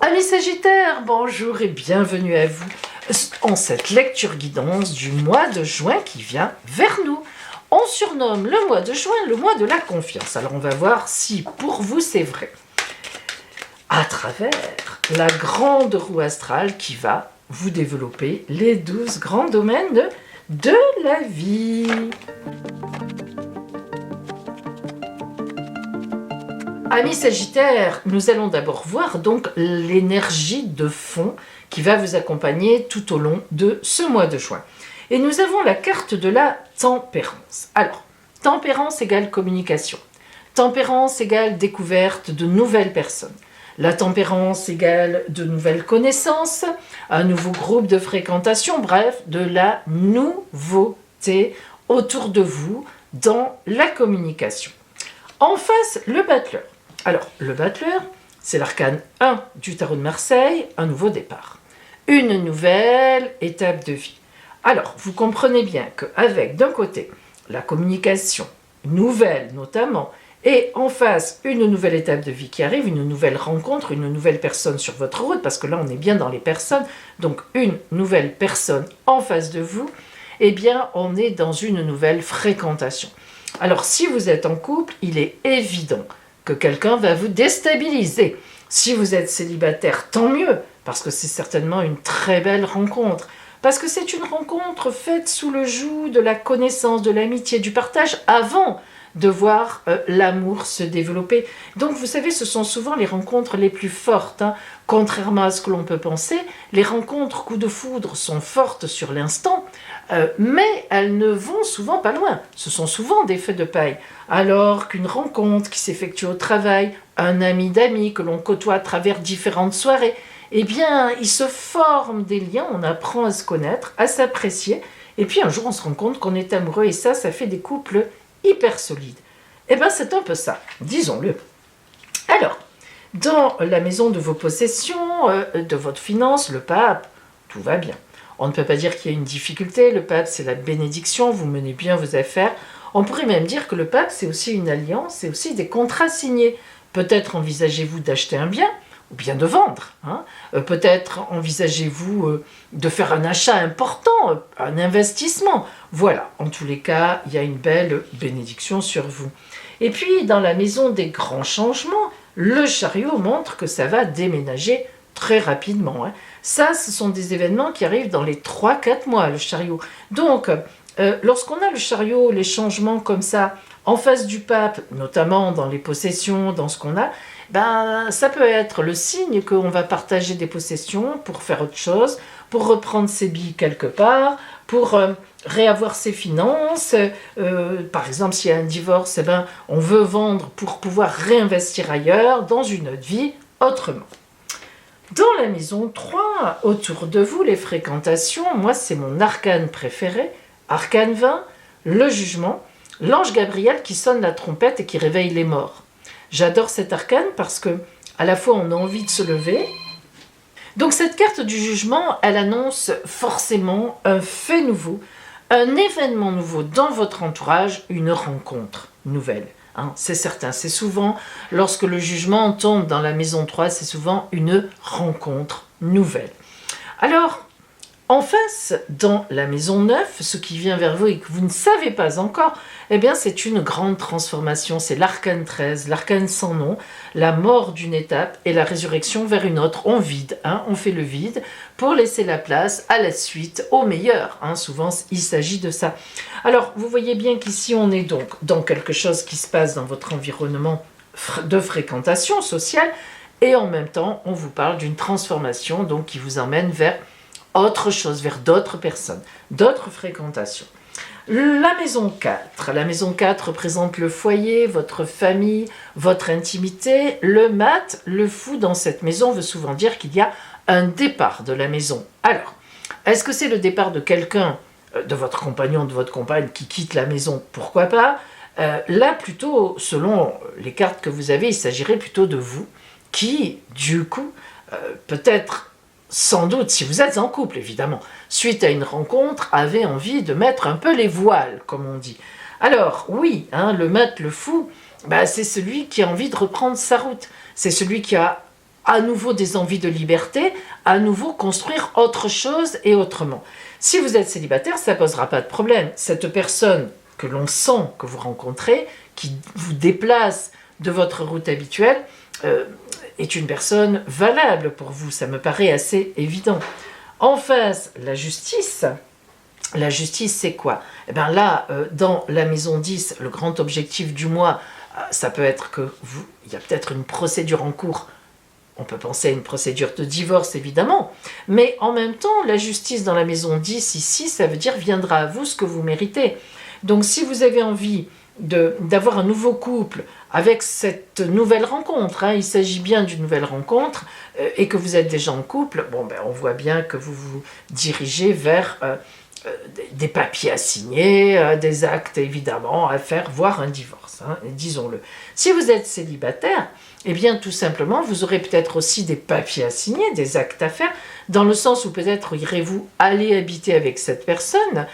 Amis Sagittaires, bonjour et bienvenue à vous en cette lecture guidance du mois de juin qui vient vers nous. On surnomme le mois de juin le mois de la confiance. Alors on va voir si pour vous c'est vrai. À travers la grande roue astrale qui va vous développer les 12 grands domaines de la vie. Amis Sagittaires, nous allons d'abord voir donc l'énergie de fond qui va vous accompagner tout au long de ce mois de juin. Et nous avons la carte de la tempérance. Alors, tempérance égale communication. Tempérance égale découverte de nouvelles personnes. La tempérance égale de nouvelles connaissances, un nouveau groupe de fréquentation, bref, de la nouveauté autour de vous dans la communication. En face, le battleur. Alors, le battleur, c'est l'arcane 1 du tarot de Marseille, un nouveau départ. Une nouvelle étape de vie. Alors, vous comprenez bien qu'avec, d'un côté, la communication nouvelle notamment, et en face, une nouvelle étape de vie qui arrive, une nouvelle rencontre, une nouvelle personne sur votre route, parce que là, on est bien dans les personnes, donc une nouvelle personne en face de vous, eh bien, on est dans une nouvelle fréquentation. Alors, si vous êtes en couple, il est évident que quelqu'un va vous déstabiliser. Si vous êtes célibataire, tant mieux, parce que c'est certainement une très belle rencontre. Parce que c'est une rencontre faite sous le joug de la connaissance, de l'amitié, du partage, avant de voir l'amour se développer. Donc, vous savez, ce sont souvent les rencontres les plus fortes. Contrairement à ce que l'on peut penser, les rencontres coup de foudre sont fortes sur l'instant, mais elles ne vont souvent pas loin. Ce sont souvent des feux de paille. Alors qu'une rencontre qui s'effectue au travail, un ami d'amis que l'on côtoie à travers différentes soirées, eh bien, il se forme des liens, on apprend à se connaître, à s'apprécier, et puis un jour on se rend compte qu'on est amoureux, et ça fait des couples hyper solides. Eh bien, c'est un peu ça, disons-le. Alors, dans la maison de vos possessions, de votre finance, le pape, tout va bien. On ne peut pas dire qu'il y a une difficulté, le pape c'est la bénédiction, vous menez bien vos affaires. On pourrait même dire que le pape c'est aussi une alliance, c'est aussi des contrats signés. Peut-être envisagez-vous d'acheter un bien, ou bien de vendre. Peut-être envisagez-vous de faire un achat important, un investissement. Voilà, en tous les cas, il y a une belle bénédiction sur vous. Et puis, dans la maison des grands changements, le chariot montre que ça va déménager très rapidement. Ça, ce sont des événements qui arrivent dans les 3-4 mois, le chariot. Donc, lorsqu'on a le chariot, les changements comme ça, en face du pape, notamment dans les possessions, dans ce qu'on a, ben, ça peut être le signe qu'on va partager des possessions pour faire autre chose, pour reprendre ses billes quelque part, pour réavoir ses finances. Par exemple, s'il y a un divorce, eh ben, on veut vendre pour pouvoir réinvestir ailleurs, dans une autre vie, autrement. Dans la maison 3, autour de vous, les fréquentations, moi c'est mon arcane préféré, arcane 20, le jugement, l'ange Gabriel qui sonne la trompette et qui réveille les morts. J'adore cet arcane parce que à la fois on a envie de se lever. Donc cette carte du jugement, elle annonce forcément un fait nouveau, un événement nouveau dans votre entourage, une rencontre nouvelle. C'est certain, c'est souvent, lorsque le jugement tombe dans la maison 3, c'est souvent une rencontre nouvelle. Alors, en face, dans la maison 9, ce qui vient vers vous et que vous ne savez pas encore, eh bien c'est une grande transformation, c'est l'arcane 13, l'arcane sans nom, la mort d'une étape et la résurrection vers une autre. On vide, on fait le vide pour laisser la place à la suite, au meilleur. Souvent, il s'agit de ça. Alors, vous voyez bien qu'ici, on est donc dans quelque chose qui se passe dans votre environnement de fréquentation sociale et en même temps, on vous parle d'une transformation donc, qui vous emmène vers autre chose, vers d'autres personnes, d'autres fréquentations. La maison 4. La maison 4 représente le foyer, votre famille, votre intimité. Le mat, le fou dans cette maison veut souvent dire qu'il y a un départ de la maison. Alors, est-ce que c'est le départ de quelqu'un, de votre compagnon, de votre compagne qui quitte la maison? Pourquoi pas? Là, plutôt, selon les cartes que vous avez, il s'agirait plutôt de vous qui, du coup, peut-être sans doute, si vous êtes en couple, évidemment, suite à une rencontre, avez envie de mettre un peu les voiles, comme on dit. Alors, oui, le maître, le fou, bah, c'est celui qui a envie de reprendre sa route. C'est celui qui a à nouveau des envies de liberté, à nouveau construire autre chose et autrement. Si vous êtes célibataire, ça ne posera pas de problème. Cette personne que l'on sent, que vous rencontrez, qui vous déplace de votre route habituelle, est une personne valable pour vous. Ça me paraît assez évident. En face, la justice. La justice, c'est quoi? Eh bien là, dans la maison 10, le grand objectif du mois, ça peut être il y a peut-être une procédure en cours. On peut penser à une procédure de divorce, évidemment. Mais en même temps, la justice dans la maison 10, ici, ça veut dire viendra à vous ce que vous méritez. Donc si vous avez envie d'avoir un nouveau couple avec cette nouvelle rencontre, il s'agit bien d'une nouvelle rencontre, et que vous êtes déjà en couple, on voit bien que vous vous dirigez vers des papiers à signer, des actes évidemment à faire, voire un divorce, disons-le. Si vous êtes célibataire, eh bien tout simplement vous aurez peut-être aussi des papiers à signer, des actes à faire, dans le sens où peut-être irez-vous aller habiter avec cette personne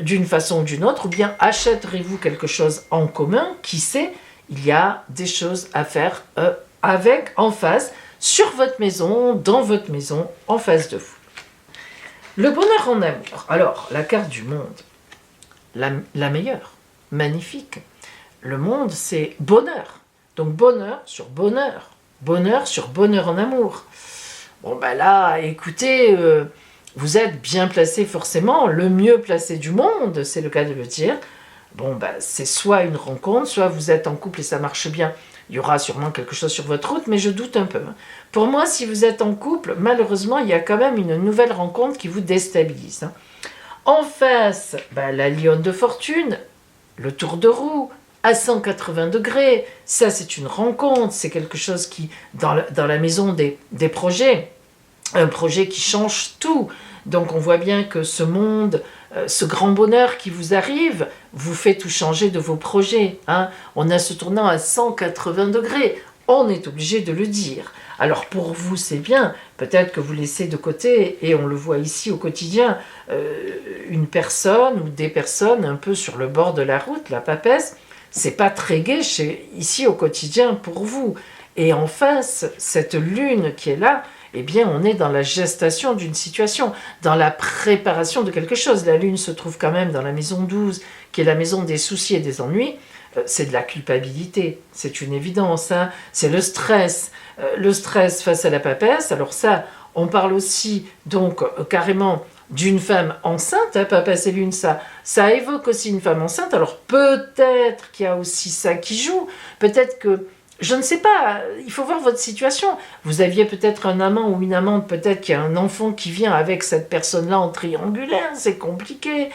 d'une façon ou d'une autre, ou bien achèterez-vous quelque chose en commun, qui sait, il y a des choses à faire avec, en face, sur votre maison, dans votre maison, en face de vous. Le bonheur en amour. Alors, la carte du monde, la meilleure, magnifique. Le monde, c'est bonheur. Donc bonheur sur bonheur. Bonheur sur bonheur en amour. Là, écoutez, vous êtes bien placé forcément, le mieux placé du monde, c'est le cas de le dire. C'est soit une rencontre, soit vous êtes en couple et ça marche bien. Il y aura sûrement quelque chose sur votre route, mais je doute un peu. Pour moi, si vous êtes en couple, malheureusement, il y a quand même une nouvelle rencontre qui vous déstabilise. En face, la lionne de fortune, le tour de roue, à 180 degrés, ça c'est une rencontre, c'est quelque chose qui, dans la maison des projets, un projet qui change tout. Donc on voit bien que ce monde, ce grand bonheur qui vous arrive, vous fait tout changer de vos projets. On a ce tournant à 180 degrés, on est obligé de le dire. Alors pour vous c'est bien, peut-être que vous laissez de côté, et on le voit ici au quotidien, une personne ou des personnes un peu sur le bord de la route, la papesse, c'est pas très gai ici au quotidien pour vous. Et en face, cette lune qui est là, eh bien on est dans la gestation d'une situation, dans la préparation de quelque chose. La lune se trouve quand même dans la maison 12, qui est la maison des soucis et des ennuis. C'est de la culpabilité, c'est une évidence, c'est le stress face à la papesse. Alors ça, on parle aussi donc carrément d'une femme enceinte, papesse et lune, ça évoque aussi une femme enceinte. Alors peut-être qu'il y a aussi ça qui joue, peut-être que, je ne sais pas, il faut voir votre situation. Vous aviez peut-être un amant ou une amante, peut-être qu'il y a un enfant qui vient avec cette personne-là en triangulaire, c'est compliqué.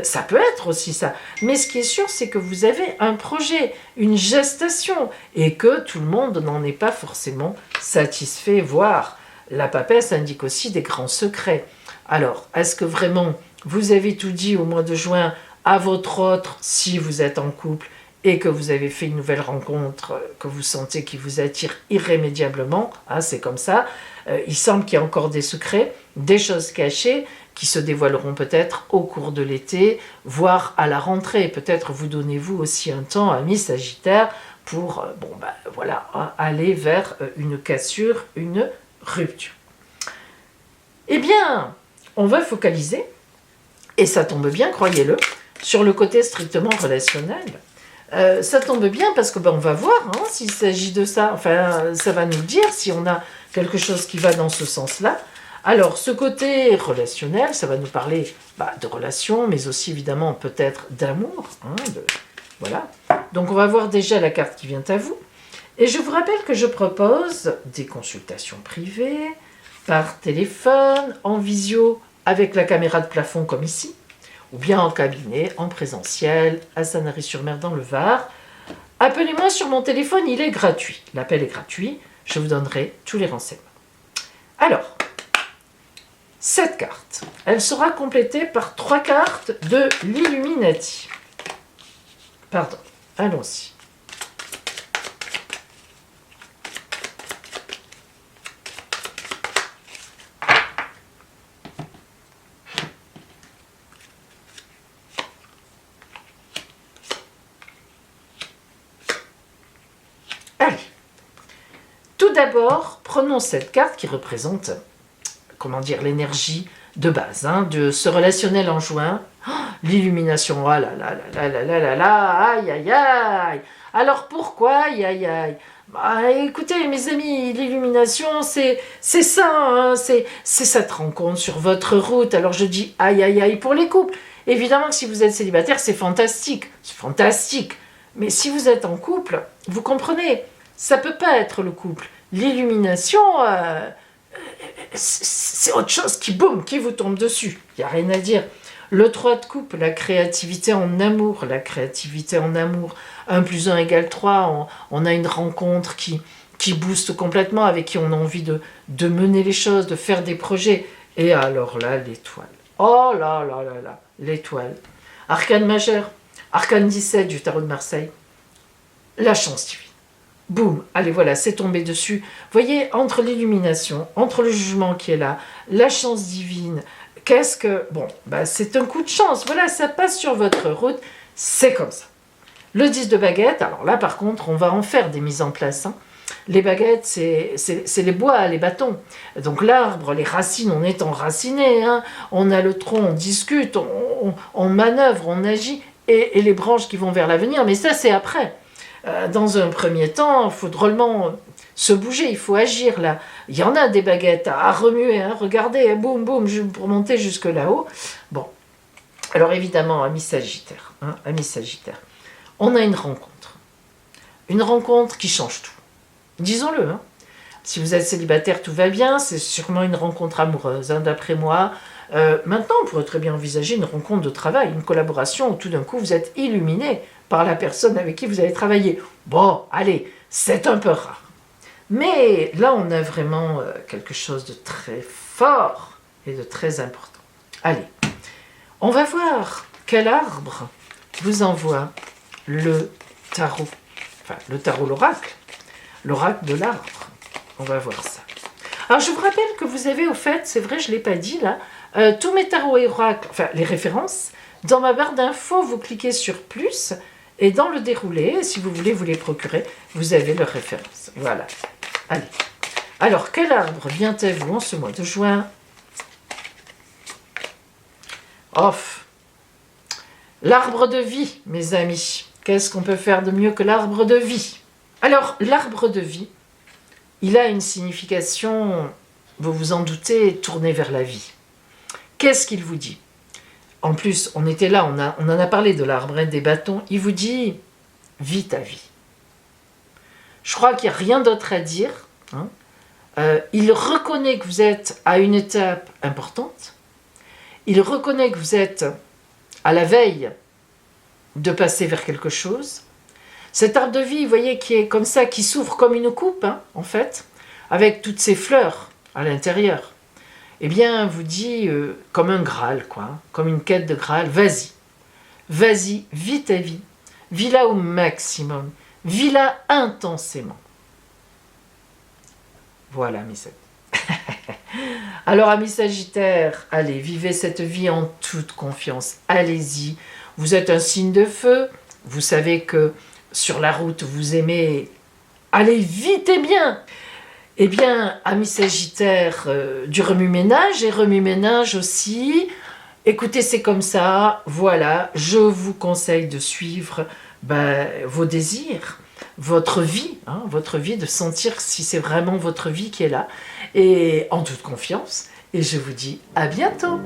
Ça peut être aussi ça. Mais ce qui est sûr, c'est que vous avez un projet, une gestation, et que tout le monde n'en est pas forcément satisfait, voire la papesse indique aussi des grands secrets. Alors, est-ce que vraiment vous avez tout dit au mois de juin à votre autre, si vous êtes en couple, et que vous avez fait une nouvelle rencontre que vous sentez qui vous attire irrémédiablement, c'est comme ça, il semble qu'il y a encore des secrets, des choses cachées qui se dévoileront peut-être au cours de l'été, voire à la rentrée. Peut-être vous donnez-vous aussi un temps, amis Sagittaire, pour aller vers une cassure, une rupture. Eh bien, on va focaliser, et ça tombe bien, croyez-le, sur le côté strictement relationnel. Ça tombe bien parce que on va voir s'il s'agit de ça. Enfin, ça va nous dire si on a quelque chose qui va dans ce sens-là. Alors, ce côté relationnel, ça va nous parler de relations, mais aussi évidemment peut-être d'amour. Voilà. Donc, on va voir déjà la carte qui vient à vous. Et je vous rappelle que je propose des consultations privées, par téléphone, en visio, avec la caméra de plafond comme ici, ou bien en cabinet, en présentiel, à Sanary-sur-Mer dans le Var. Appelez-moi sur mon téléphone, il est gratuit. L'appel est gratuit, je vous donnerai tous les renseignements. Alors, cette carte, elle sera complétée par 3 cartes de l'Illuminati. Pardon, allons-y. d'abord, prenons cette carte qui représente, comment dire, l'énergie de base, hein, de ce relationnel en juin. Oh, l'illumination, oh là là là là là là là, aïe aïe aïe. Alors pourquoi aïe aïe aïe? Bah, écoutez mes amis, l'illumination c'est ça, hein, c'est cette rencontre sur votre route. Alors je dis aïe aïe aïe pour les couples. Évidemment que si vous êtes célibataire c'est fantastique, mais si vous êtes en couple, vous comprenez, ça peut pas être le couple. L'illumination, c'est autre chose qui boum, qui vous tombe dessus, il n'y a rien à dire. Le 3 de coupe, la créativité en amour, 1 plus 1 égale 3, on a une rencontre qui booste complètement, avec qui on a envie de mener les choses, de faire des projets. Et alors là, l'étoile. Oh là là là là, l'étoile. Arcane majeur, arcane 17 du tarot de Marseille. La chance divine. Boum, allez voilà, c'est tombé dessus. Voyez, entre l'illumination, entre le jugement qui est là, la chance divine, qu'est-ce que... Bon, bah c'est un coup de chance, voilà, ça passe sur votre route, c'est comme ça. Le 10 de baguette, alors là par contre, on va en faire des mises en place. Hein. Les baguettes, c'est les bois, les bâtons. Donc l'arbre, les racines, on est enraciné. Hein. On a le tronc, on discute, on manœuvre, on agit. Et les branches qui vont vers l'avenir, mais ça c'est après. Dans un premier temps, il faut drôlement se bouger, il faut agir là. Il y en a des baguettes à remuer, hein. Regardez, boum, boum, pour monter jusque là-haut. Bon, alors évidemment, ami Sagittaire, on a une rencontre qui change tout. Disons-le, hein. Si vous êtes célibataire, tout va bien, c'est sûrement une rencontre amoureuse, hein, d'après moi. Maintenant, on pourrait très bien envisager une rencontre de travail, une collaboration où tout d'un coup vous êtes illuminé par la personne avec qui vous allez travailler. Bon, allez, c'est un peu rare. Mais là, on a vraiment quelque chose de très fort et de très important. Allez, on va voir quel arbre vous envoie le tarot. Enfin, le tarot, l'oracle de l'arbre. On va voir ça. Alors, je vous rappelle que vous avez, au fait, c'est vrai, je ne l'ai pas dit là, tous mes tarots et oracles, enfin, les références, dans ma barre d'infos, vous cliquez sur plus, et dans le déroulé, si vous voulez vous les procurer, vous avez leurs références. Voilà. Allez. Alors, quel arbre vient à vous en ce mois de juin? Off. L'arbre de vie, mes amis. Qu'est-ce qu'on peut faire de mieux que l'arbre de vie? Alors, l'arbre de vie, il a une signification, vous vous en doutez, tournée vers la vie. Qu'est-ce qu'il vous dit? En plus, on était là, on en a parlé de l'arbre, hein, des bâtons. Il vous dit, vis ta vie. Je crois qu'il n'y a rien d'autre à dire. Hein. Il reconnaît que vous êtes à une étape importante. Il reconnaît que vous êtes à la veille de passer vers quelque chose. Cet arbre de vie, vous voyez, qui est comme ça, qui s'ouvre comme une coupe, hein, en fait, avec toutes ces fleurs à l'intérieur. Eh bien, vous dit comme un Graal, quoi, hein, comme une quête de Graal. Vas-y, vis ta vie. Vis-la au maximum. Vis-la intensément. Voilà, mes amis. Alors, amis Sagittaires, allez, vivez cette vie en toute confiance. Allez-y. Vous êtes un signe de feu. Vous savez que sur la route, vous aimez aller vite et bien. Eh bien, amis Sagittaires, du remue-ménage et remue-ménage aussi. Écoutez, c'est comme ça. Voilà, je vous conseille de suivre vos désirs, votre vie, de sentir si c'est vraiment votre vie qui est là. Et en toute confiance. Et je vous dis à bientôt.